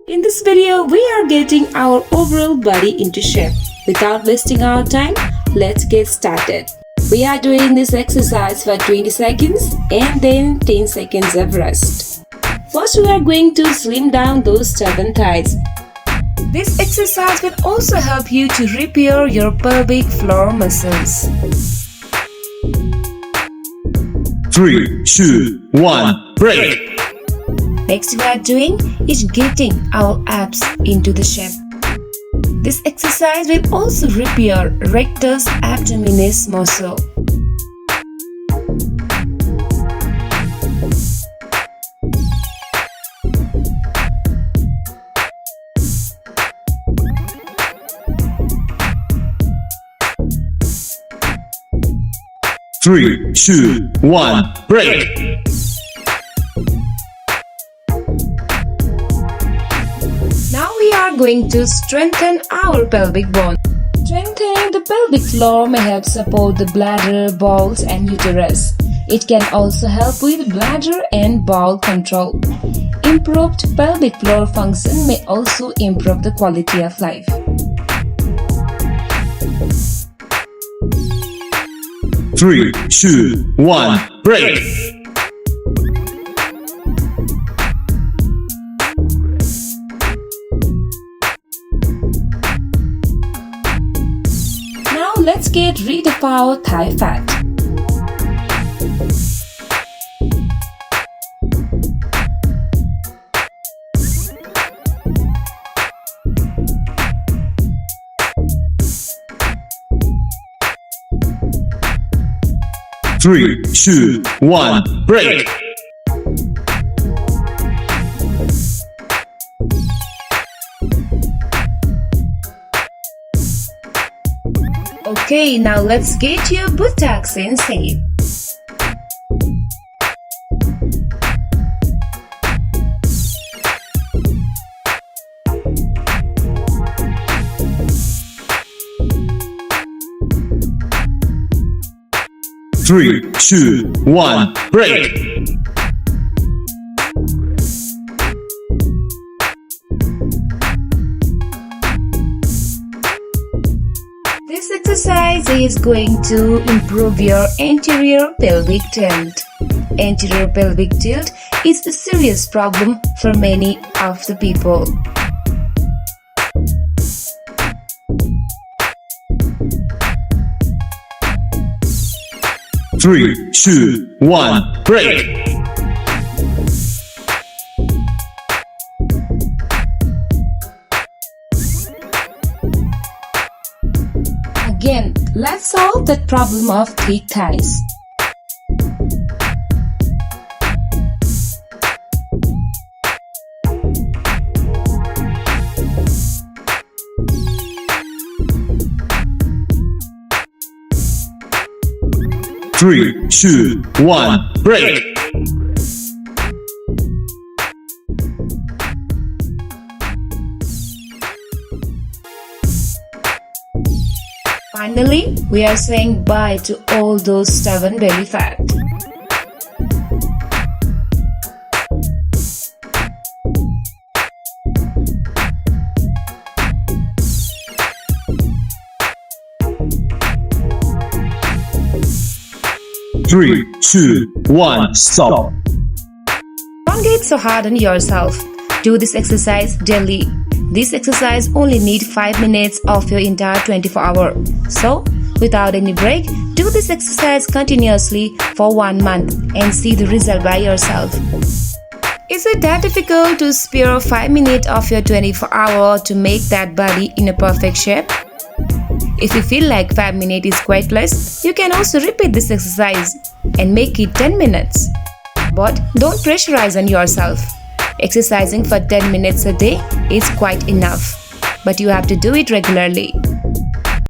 In this video, we are getting our overall body into shape. Without wasting our time, let's get started. We are doing this exercise for 20 seconds and then 10 seconds of rest. First, we are going to slim down those stubborn thighs. This exercise will also help you to repair your pelvic floor muscles. 3, 2, 1, break! Next we are doing is getting our abs into the shape. This exercise will also repair rectus abdominis muscle. Three, 2, 1, break! Now we are going to strengthen our pelvic bone. Strengthening the pelvic floor may help support the bladder, bowels and uterus. It can also help with bladder and bowel control. Improved pelvic floor function may also improve the quality of life. 3, 2, 1, break! Now let's get rid of our thigh fat. Three, 2, 1, break! Okay, now let's get your buttocks in shape. Three, 2, 1, break! This exercise is going to improve your anterior pelvic tilt. Anterior pelvic tilt is a serious problem for many of the people. 3, 2, 1, break! Again, let's solve that problem of thick thighs. Three, 2, 1, break! Finally, we are saying bye to all those stubborn belly fat. Three, 2, 1, stop! Don't get so hard on yourself. Do this exercise daily. This exercise only needs 5 minutes of your entire 24 hours. So, without any break, do this exercise continuously for 1 month and see the result by yourself. Is it that difficult to spare 5 minutes of your 24 hours to make that body in a perfect shape? If you feel like 5 minutes is quite less, you can also repeat this exercise and make it 10 minutes. But don't pressurize on yourself. Exercising for 10 minutes a day is quite enough, but you have to do it regularly.